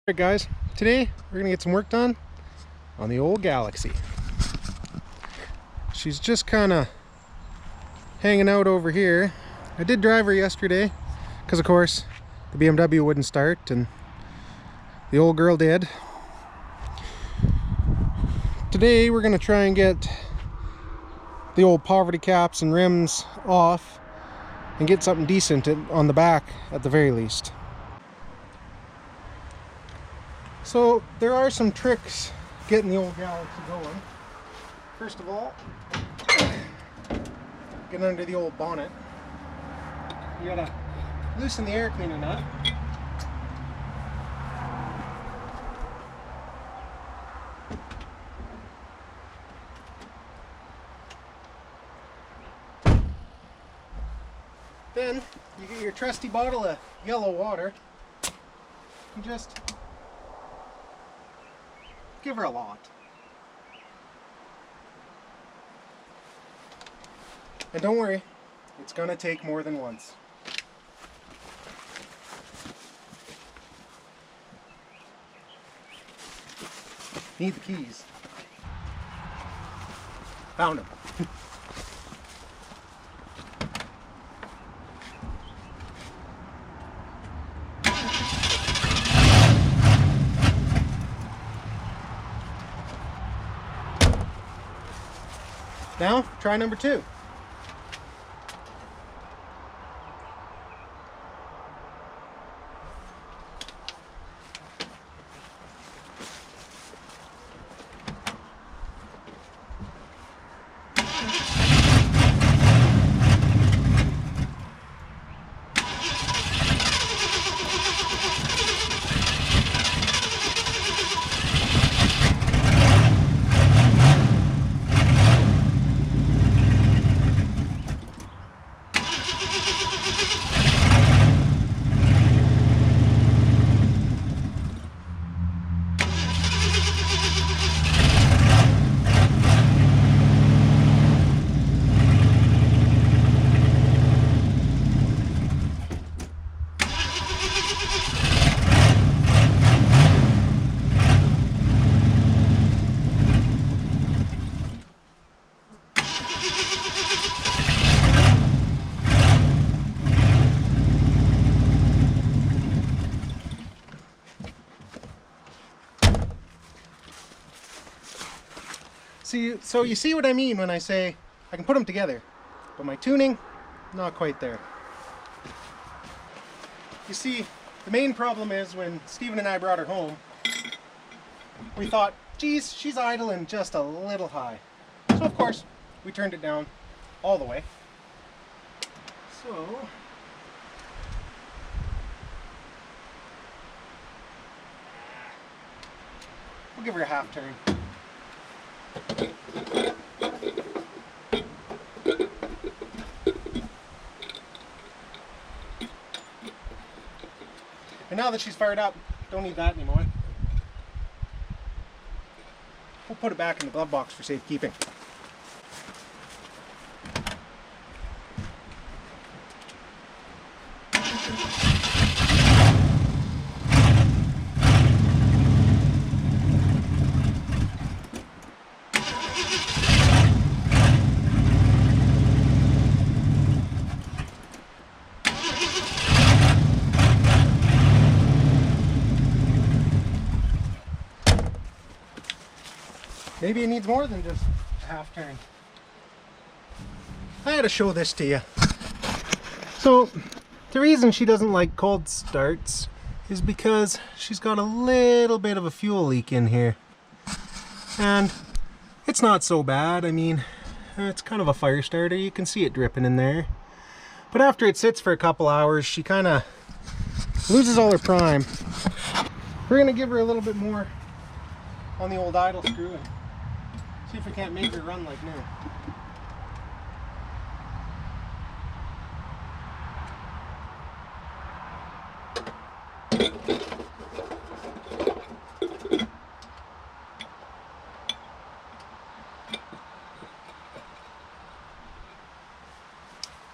Alright guys, today we're gonna get some work done on the old Galaxie. She's just kind of hanging out over here. I did drive her yesterday because of course the BMW wouldn't start and the old girl did. Today we're gonna try and get the old poverty caps and rims off and get something decent on the back at the very least. So there are some tricks getting the old Galaxie going. First of all, get under the old bonnet. You gotta loosen the air cleaner nut. Then you get your trusty bottle of yellow water and just give her a lot. And don't worry, it's gonna take more than once. Need the keys. Found them. Now, try number 2. So you see what I mean when I say I can put them together, but my tuning, not quite there. You see, the main problem is when Stephen and I brought her home, we thought, geez, she's idling just a little high. So of course, we turned it down all the way. So, we'll give her a half turn. And now that she's fired up, don't need that anymore. We'll put it back in the glove box for safekeeping. Maybe it needs more than just a half turn. I had to show this to you. So, the reason she doesn't like cold starts is because she's got a little bit of a fuel leak in here. And it's not so bad. I mean, it's kind of a fire starter. You can see it dripping in there. But after it sits for a couple hours, she kind of loses all her prime. We're gonna give her a little bit more on the old idle screw and see if we can't make her run like new.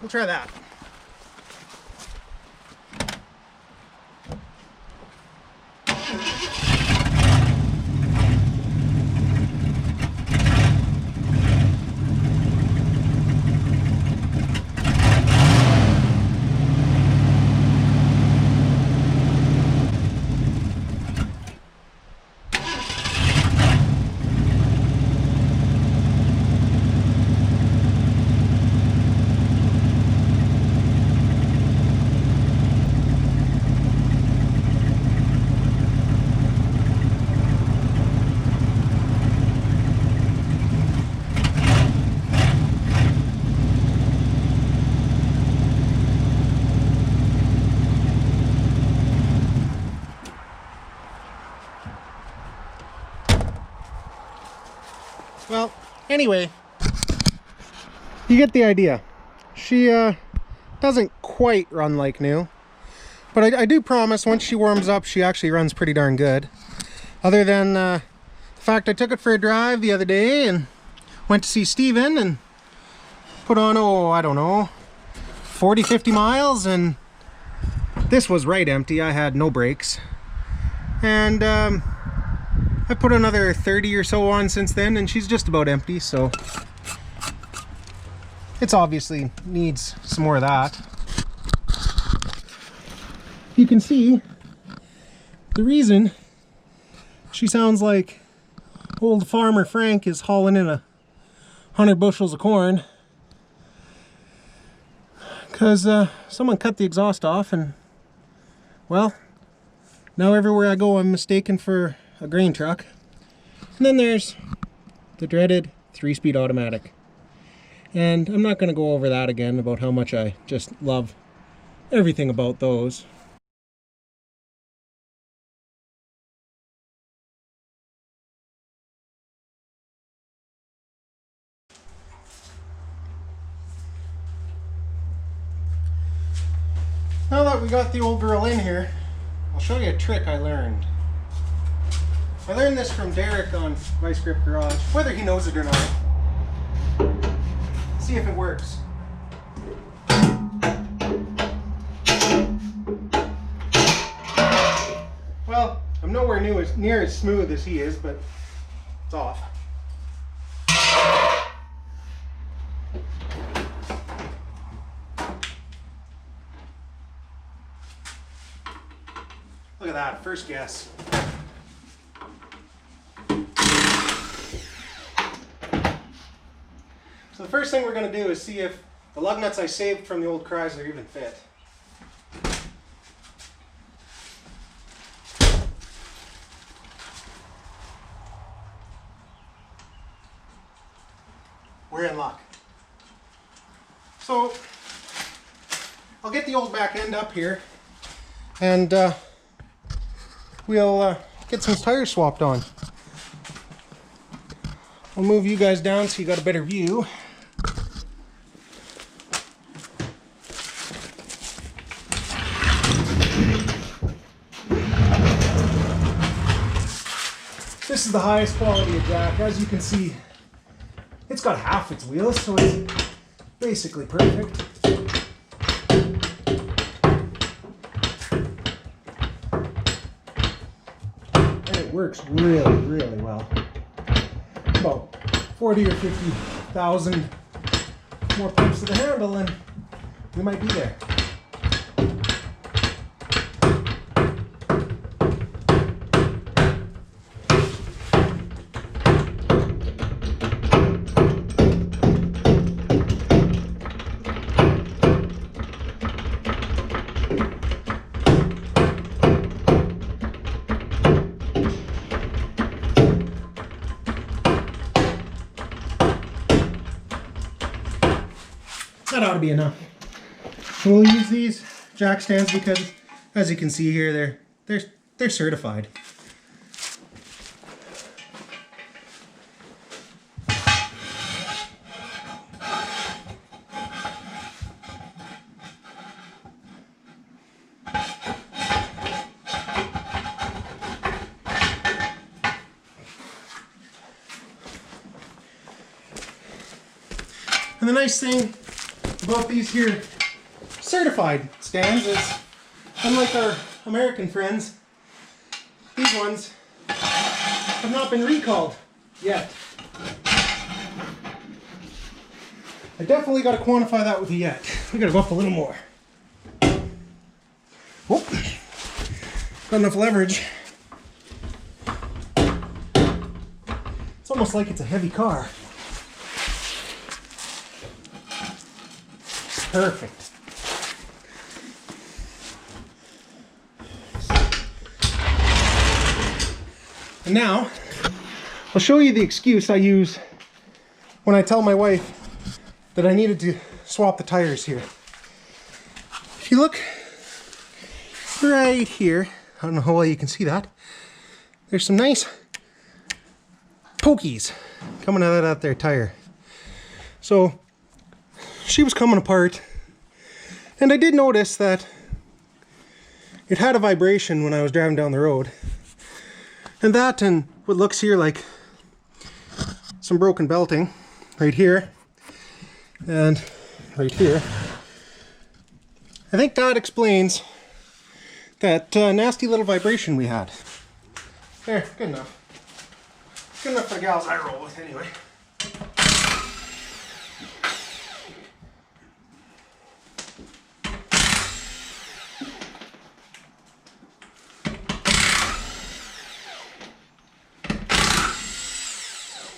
We'll try that. Well, anyway, you get the idea. She doesn't quite run like new, but I do promise once she warms up, she actually runs pretty darn good. Other than the fact I took it for a drive the other day and went to see Steven and put on, oh, I don't know, 40-50 miles, and this was right empty. I had no brakes. And I put another 30 or so on since then, and she's just about empty, so it's obviously needs some more of that. You can see the reason she sounds like old farmer Frank is hauling in 100 bushels of corn, because someone cut the exhaust off, and well, now everywhere I go I'm mistaken for a grain truck. And then there's the dreaded 3-speed automatic. And I'm not going to go over that again about how much I just love everything about those. Now that we got the old girl in here, I'll show you a trick I learned. I learned this from Derek on Vice Grip Garage, whether he knows it or not. See if it works. Well, I'm nowhere near as smooth as he is, but it's off. Look at that, first guess. So the first thing we're going to do is see if the lug nuts I saved from the old Chrysler even fit. We're in luck. So I'll get the old back end up here, and we'll get some tires swapped on. I'll move you guys down so you got a better view. This is the highest quality of jack. As you can see, it's got half its wheels, so it's basically perfect. And it works really, really well. About 40 or 50,000 more pumps to the handle and we might be there. That ought to be enough. And we'll use these jack stands because, as you can see here, they're certified. And the nice thing about these here certified stands is, unlike our American friends, these ones have not been recalled yet. I definitely got to quantify that with you yet. We got to go up a little more. Whoop. Got enough leverage. It's almost like it's a heavy car. Perfect. And now, I'll show you the excuse I use when I tell my wife that I needed to swap the tires here. If you look right here, I don't know how well you can see that, there's some nice pokies coming out of that there tire. So she was coming apart, and I did notice that it had a vibration when I was driving down the road. And that, and what looks here like some broken belting right here and right here. I think that explains that nasty little vibration we had. There, good enough. Good enough for the gals I roll with anyway.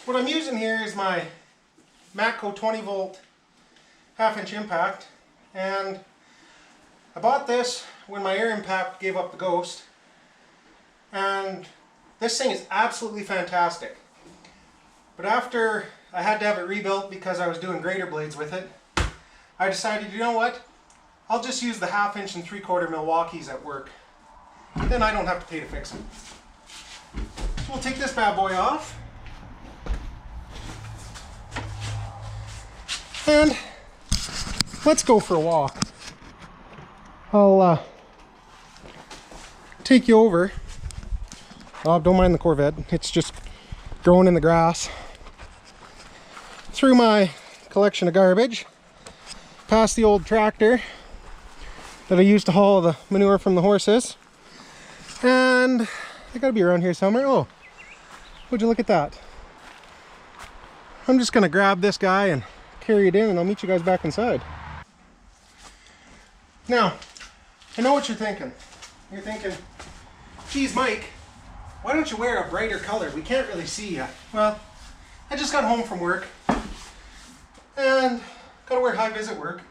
What I'm using here is my Matco 20 volt half-inch impact, and I bought this when my air impact gave up the ghost, and this thing is absolutely fantastic. But after I had to have it rebuilt because I was doing grater blades with it, I decided, you know what, I'll just use the 1/2 and 3/4 Milwaukees at work. Then I don't have to pay to fix it. So we'll take this bad boy off. And let's go for a walk. I'll take you over. Oh, don't mind the Corvette. It's just growing in the grass. Through my collection of garbage. Past the old tractor that I used to haul the manure from the horses. And I gotta be around here somewhere. Oh, would you look at that? I'm just gonna grab this guy and carry it in, and I'll meet you guys back inside. Now, I know what you're thinking. You're thinking, geez, Mike, why don't you wear a brighter color? We can't really see you. Well, I just got home from work and gotta wear high vis at work.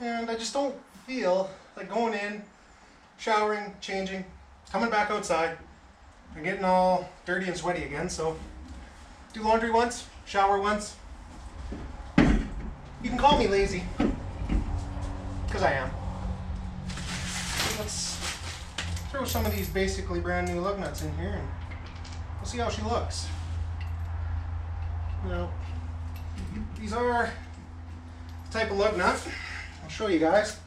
And I just don't feel like going in, showering, changing, coming back outside, and getting all dirty and sweaty again. So, do laundry once, shower once. You can call me lazy, because I am. So let's throw some of these basically brand new lug nuts in here and we'll see how she looks. Now, these are the type of lug nut. I'll show you guys.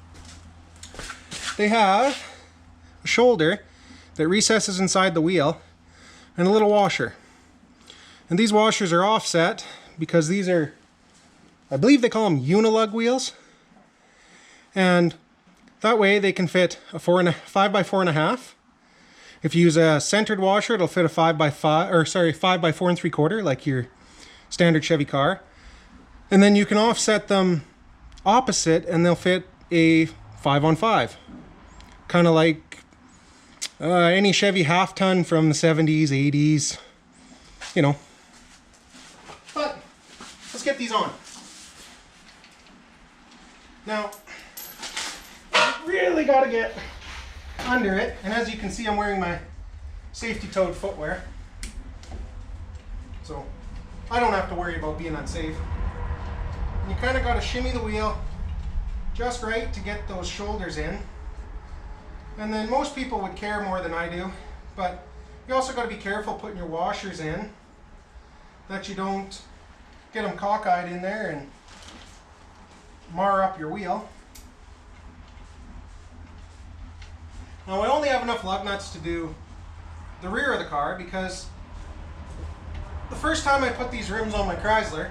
They have a shoulder that recesses inside the wheel and a little washer. And these washers are offset because these are, I believe they call them unilug wheels, and that way they can fit a 5 by 4.5. If you use a centered washer, it'll fit a 5 by 4 3/4, like your standard Chevy car. And then you can offset them opposite, and they'll fit a 5-on-5, kind of like any Chevy half-ton from the 70s, 80s, you know. But let's get these on. Now, you really got to get under it, and as you can see, I'm wearing my safety-toed footwear, so I don't have to worry about being unsafe. And you kind of got to shimmy the wheel just right to get those shoulders in, and then most people would care more than I do, but you also got to be careful putting your washers in, that you don't get them cockeyed in there and mar up your wheel. Now I only have enough lug nuts to do the rear of the car because the first time I put these rims on my Chrysler,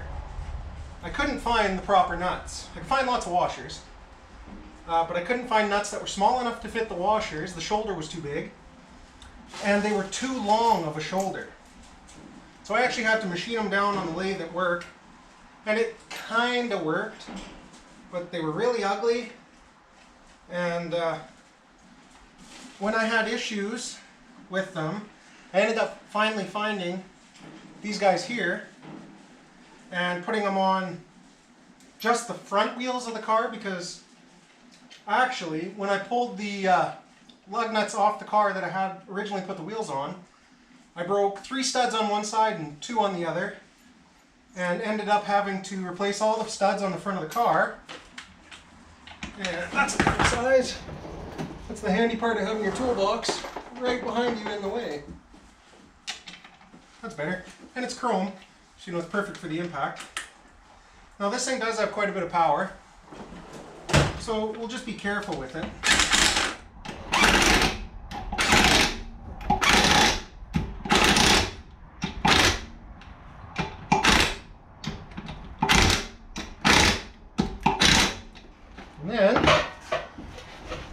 I couldn't find the proper nuts. I could find lots of washers, but I couldn't find nuts that were small enough to fit the washers. The shoulder was too big, and they were too long of a shoulder. So I actually had to machine them down on the lathe at work, and it kind of worked, but they were really ugly. And when I had issues with them, I ended up finally finding these guys here and putting them on just the front wheels of the car, because actually when I pulled the lug nuts off the car that I had originally put the wheels on, I broke 3 studs on one side and 2 on the other, and ended up having to replace all the studs on the front of the car. And that's the car size. That's the handy part of having your toolbox right behind you in the way. That's better. And it's chrome, so you know it's perfect for the impact. Now this thing does have quite a bit of power, so we'll just be careful with it. And then,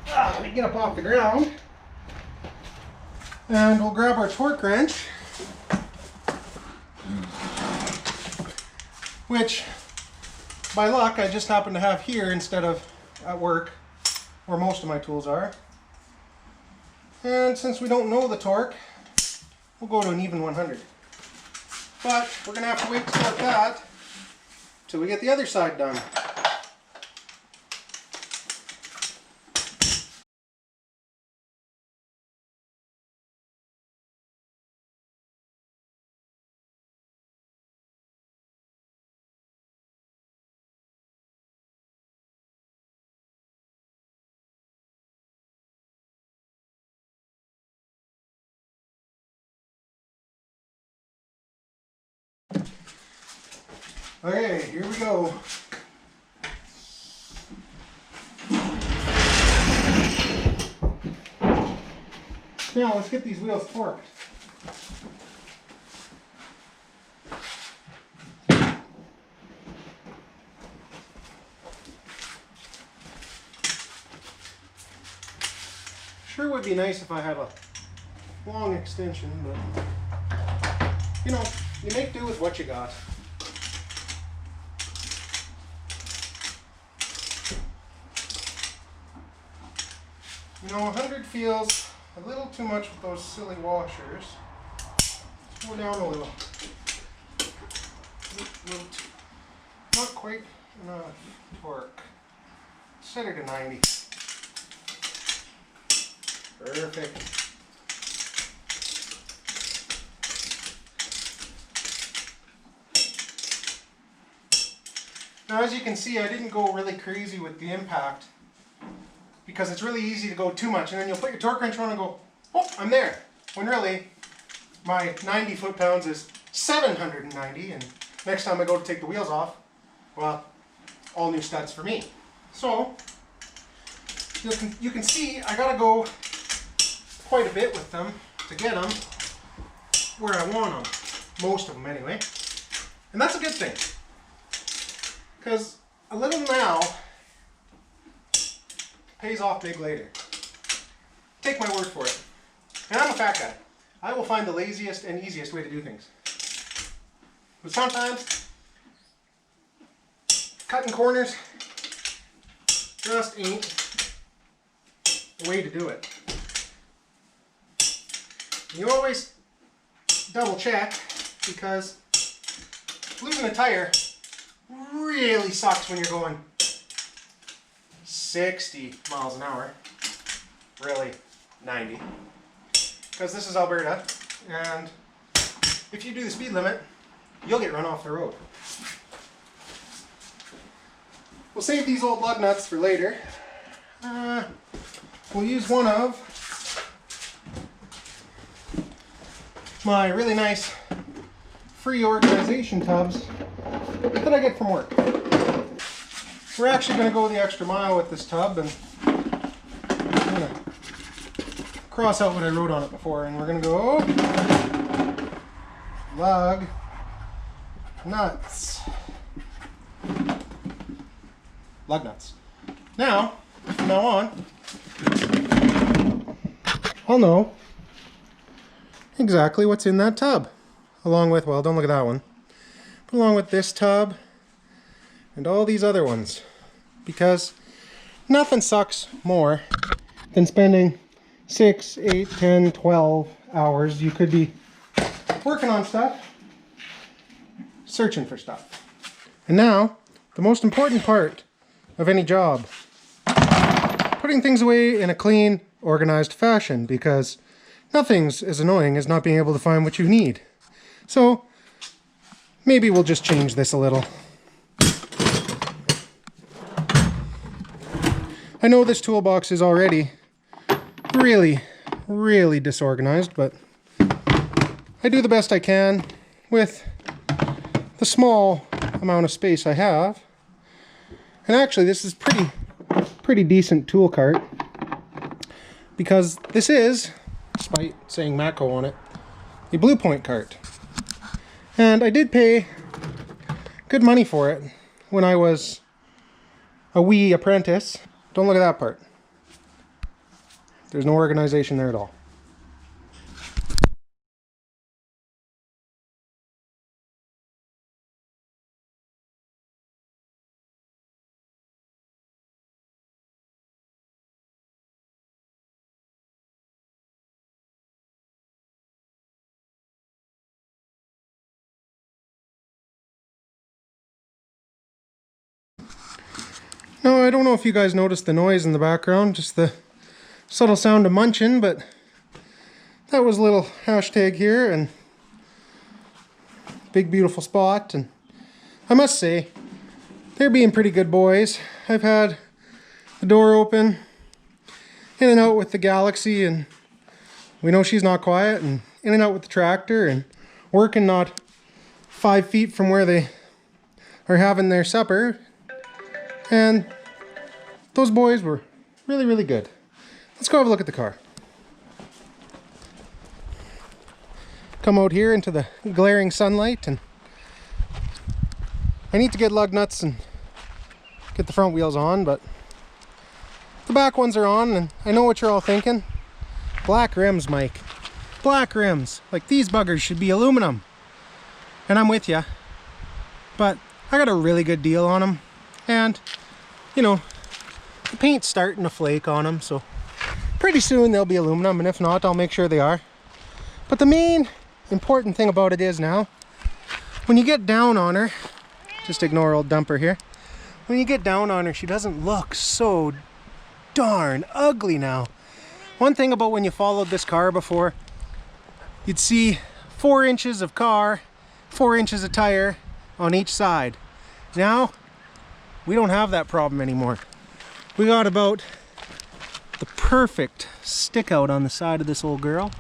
let me get up off the ground, and we'll grab our torque wrench, which by luck I just happen to have here instead of at work where most of my tools are. And since we don't know the torque, we'll go to an even 100. But we're going to have to wait to start that till we get the other side done. Okay, here we go. Now let's get these wheels torqued. Sure would be nice if I had a long extension, but you know, you make do with what you got. You know, 100 feels a little too much with those silly washers. Let's go down a little. Not quite enough torque. Set it to 90. Perfect. Now as you can see, I didn't go really crazy with the impact, because it's really easy to go too much, and then you'll put your torque wrench on and go, oh, I'm there. When really, my 90 foot-pounds is 790, and next time I go to take the wheels off, well, all new studs for me. So, you can see I gotta go quite a bit with them to get them where I want them. Most of them anyway. And that's a good thing. Because a little now pays off big later. Take my word for it. And I'm a fat guy. I will find the laziest and easiest way to do things. But sometimes, cutting corners just ain't the way to do it. You always double check, because losing a tire really sucks when you're going 60 miles an hour, really 90, because this is Alberta, and if you do the speed limit, you'll get run off the road. We'll save these old lug nuts for later. We'll use one of my really nice free organization tubs that I get from work. We're actually going to go the extra mile with this tub, and I'm going to cross out what I wrote on it before, and we're going to go lug nuts. Lug nuts. Now, from now on, I'll know exactly what's in that tub. Along with, well, don't look at that one, but along with this tub and all these other ones. Because nothing sucks more than spending 6, 8, 10, 12 hours. You could be working on stuff, searching for stuff. And now, the most important part of any job, putting things away in a clean, organized fashion, because nothing's as annoying as not being able to find what you need. So, maybe we'll just change this a little. I know this toolbox is already really, really disorganized, but I do the best I can with the small amount of space I have. And actually this is pretty decent tool cart, because this is, despite saying Mako on it, a Blue Point cart. And I did pay good money for it when I was a wee apprentice. Don't look at that part. There's no organization there at all. Now, I don't know if you guys noticed the noise in the background, just the subtle sound of munching, but that was a little hashtag here, and big beautiful spot. And I must say, they're being pretty good boys. I've had the door open, in and out with the Galaxie, and we know she's not quiet, and in and out with the tractor, and working not 5 feet from where they are having their supper. And those boys were really, really good. Let's go have a look at the car. Come out here into the glaring sunlight, and I need to get lug nuts and get the front wheels on, but the back ones are on, and I know what you're all thinking. Black rims, Mike. Black rims. Like, these buggers should be aluminum. And I'm with you. But I got a really good deal on them. And, you know, the paint's starting to flake on them, so pretty soon they'll be aluminum, and if not, I'll make sure they are. But the main important thing about it is now, when you get down on her, just ignore old Dumper here, when you get down on her, she doesn't look so darn ugly now. One thing about when you followed this car before, you'd see 4 inches of car, 4 inches of tire on each side. Now, we don't have that problem anymore. We got about the perfect stick out on the side of this old girl.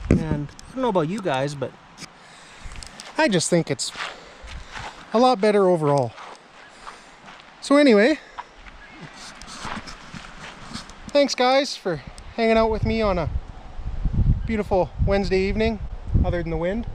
And I don't know about you guys, but I just think it's a lot better overall. So anyway, thanks guys for hanging out with me on a beautiful Wednesday evening, other than the wind.